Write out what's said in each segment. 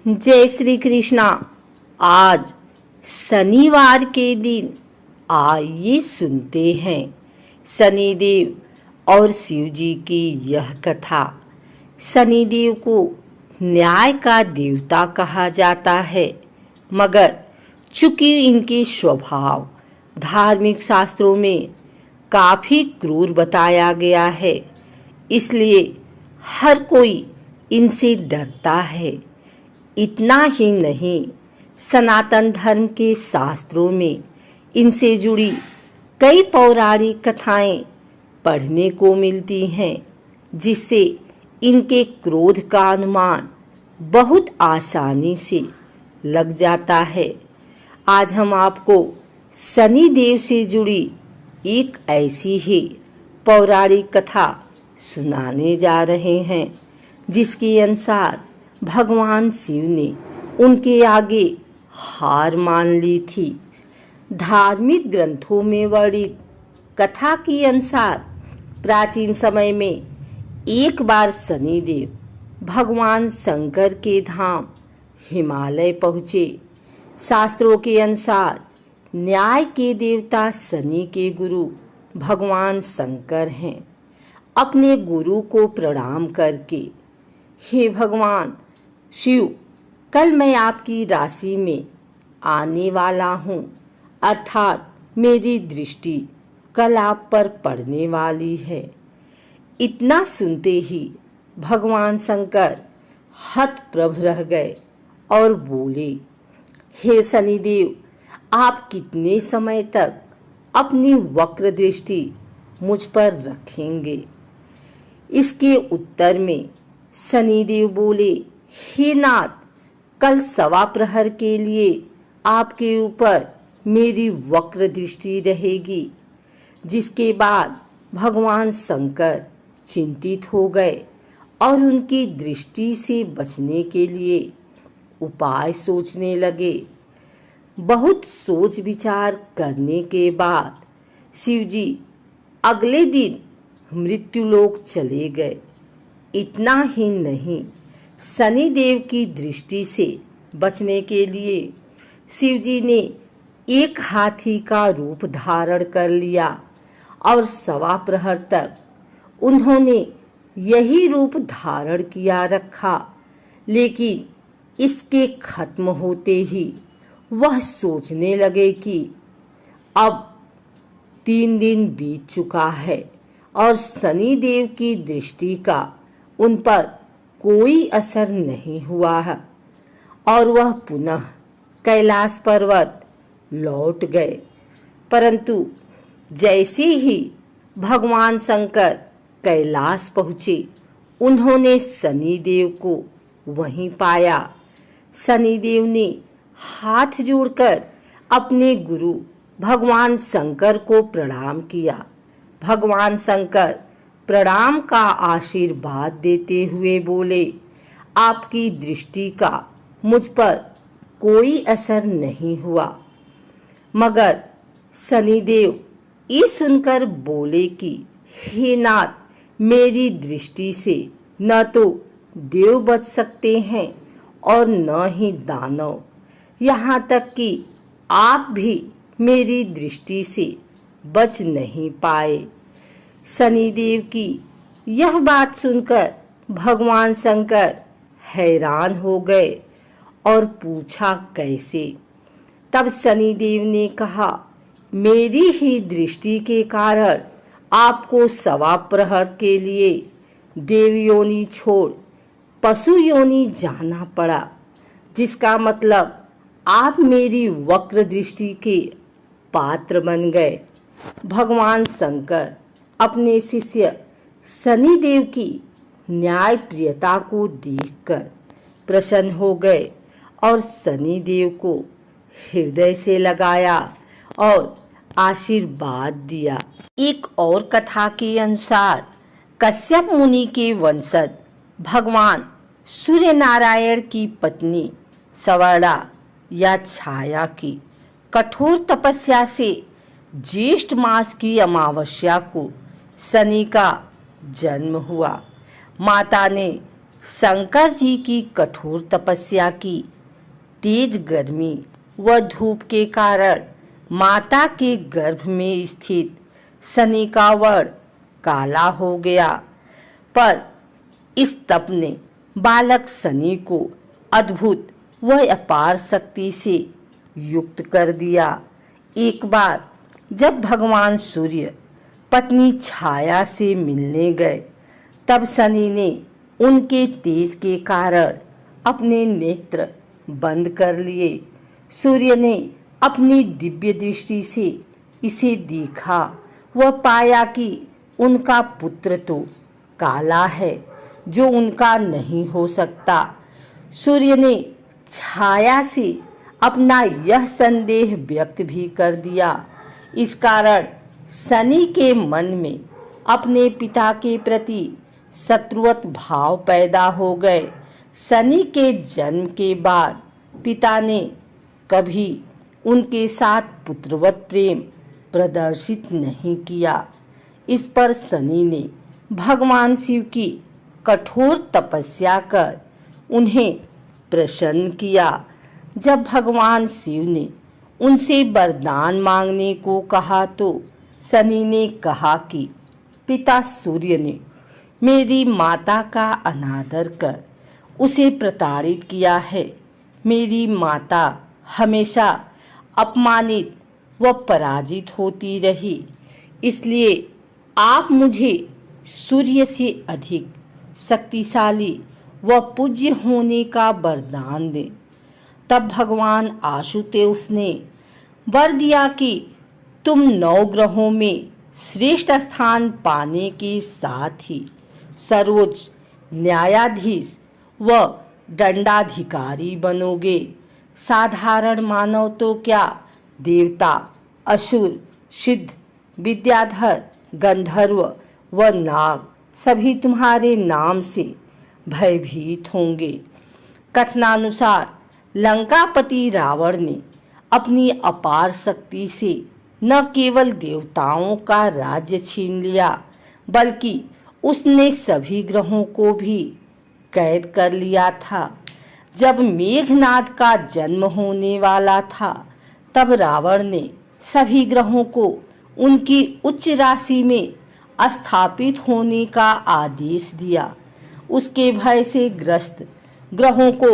जय श्री कृष्णा। आज शनिवार के दिन आइए सुनते हैं शनिदेव और शिव जी की यह कथा। शनिदेव को न्याय का देवता कहा जाता है, मगर चूंकि इनके स्वभाव धार्मिक शास्त्रों में काफ़ी क्रूर बताया गया है, इसलिए हर कोई इनसे डरता है। इतना ही नहीं, सनातन धर्म के शास्त्रों में इनसे जुड़ी कई पौराणिक कथाएं पढ़ने को मिलती हैं, जिससे इनके क्रोध का अनुमान बहुत आसानी से लग जाता है। आज हम आपको शनि देव से जुड़ी एक ऐसी ही पौराणिक कथा सुनाने जा रहे हैं, जिसके अनुसार भगवान शिव ने उनके आगे हार मान ली थी। धार्मिक ग्रंथों में वर्णित कथा के अनुसार प्राचीन समय में एक बार शनिदेव भगवान शंकर के धाम हिमालय पहुँचे। शास्त्रों के अनुसार न्याय के देवता शनि के गुरु भगवान शंकर हैं। अपने गुरु को प्रणाम करके, हे भगवान शिव, कल मैं आपकी राशि में आने वाला हूँ, अर्थात मेरी दृष्टि कल आप पर पड़ने वाली है। इतना सुनते ही भगवान शंकर हतप्रभ रह गए और बोले, हे शनिदेव, आप कितने समय तक अपनी वक्र दृष्टि मुझ पर रखेंगे? इसके उत्तर में शनिदेव बोले, हे नाथ, कल सवा प्रहर के लिए आपके ऊपर मेरी वक्र दृष्टि रहेगी। जिसके बाद भगवान शंकर चिंतित हो गए और उनकी दृष्टि से बचने के लिए उपाय सोचने लगे। बहुत सोच विचार करने के बाद शिवजी अगले दिन मृत्युलोक चले गए। इतना ही नहीं, शनिदेव की दृष्टि से बचने के लिए शिवजी ने एक हाथी का रूप धारण कर लिया और सवा प्रहर तक उन्होंने यही रूप धारण किया रखा। लेकिन इसके खत्म होते ही वह सोचने लगे कि अब 3 दिन बीत चुका है और शनिदेव की दृष्टि का उन पर कोई असर नहीं हुआ है, और वह पुनः कैलाश पर्वत लौट गए। परंतु जैसे ही भगवान शंकर कैलाश पहुँचे, उन्होंने शनिदेव को वहीं पाया। शनिदेव ने हाथ जोड़कर अपने गुरु भगवान शंकर को प्रणाम किया। भगवान शंकर प्रणाम का आशीर्वाद देते हुए बोले, आपकी दृष्टि का मुझ पर कोई असर नहीं हुआ। मगर शनिदेव ये सुनकर बोले कि हे नाथ, मेरी दृष्टि से न तो देव बच सकते हैं और न ही दानव, यहाँ तक कि आप भी मेरी दृष्टि से बच नहीं पाए। शनिदेव की यह बात सुनकर भगवान शंकर हैरान हो गए और पूछा, कैसे? तब शनिदेव ने कहा, मेरी ही दृष्टि के कारण आपको सवा प्रहर के लिए देव योनि छोड़ पशु योनि जाना पड़ा, जिसका मतलब आप मेरी वक्र दृष्टि के पात्र बन गए। भगवान शंकर अपने शिष्य शनिदेव की न्याय प्रियता को देखकर प्रसन्न हो गए और शनिदेव को हृदय से लगाया और आशीर्वाद दिया। एक और कथा के अनुसार कश्यप मुनि के वंशज भगवान सूर्य नारायण की पत्नी सवर्णा या छाया की कठोर तपस्या से ज्येष्ठ मास की अमावस्या को शनि का जन्म हुआ। माता ने शंकर जी की कठोर तपस्या की तेज गर्मी व धूप के कारण माता के गर्भ में स्थित शनि का वर्ण काला हो गया, पर इस तप ने बालक शनि को अद्भुत व अपार शक्ति से युक्त कर दिया। एक बार जब भगवान सूर्य पत्नी छाया से मिलने गए, तब शनि ने उनके तेज के कारण अपने नेत्र बंद कर लिए। सूर्य ने अपनी दिव्य दृष्टि से इसे देखा व पाया कि उनका पुत्र तो काला है, जो उनका नहीं हो सकता। सूर्य ने छाया से अपना यह संदेह व्यक्त भी कर दिया। इस कारण शनि के मन में अपने पिता के प्रति शत्रुवत भाव पैदा हो गए। शनि के जन्म के बाद पिता ने कभी उनके साथ पुत्रवत प्रेम प्रदर्शित नहीं किया। इस पर शनि ने भगवान शिव की कठोर तपस्या कर उन्हें प्रसन्न किया। जब भगवान शिव ने उनसे वरदान मांगने को कहा, तो शनि ने कहा कि पिता सूर्य ने मेरी माता का अनादर कर उसे प्रताड़ित किया है। मेरी माता हमेशा अपमानित व पराजित होती रही, इसलिए आप मुझे सूर्य से अधिक शक्तिशाली व पूज्य होने का वरदान दें। तब भगवान आशुतोष ने वर दिया कि तुम 9 ग्रहों में श्रेष्ठ स्थान पाने के साथ ही सर्वोच्च न्यायाधीश व दंडाधिकारी बनोगे। साधारण मानव तो क्या, देवता, असुर, सिद्ध, विद्याधर, गंधर्व व नाग सभी तुम्हारे नाम से भयभीत होंगे। कथनानुसार लंकापति रावण ने अपनी अपार शक्ति से न केवल देवताओं का राज्य छीन लिया, बल्कि उसने सभी ग्रहों को भी कैद कर लिया था। जब मेघनाद का जन्म होने वाला था, तब रावण ने सभी ग्रहों को उनकी उच्च राशि में स्थापित होने का आदेश दिया। उसके भय से ग्रस्त ग्रहों को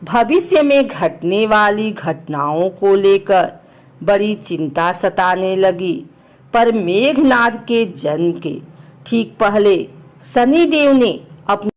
भविष्य में घटने वाली घटनाओं को लेकर बड़ी चिंता सताने लगी। पर मेघनाद के जन्म के ठीक पहले शनिदेव ने अपने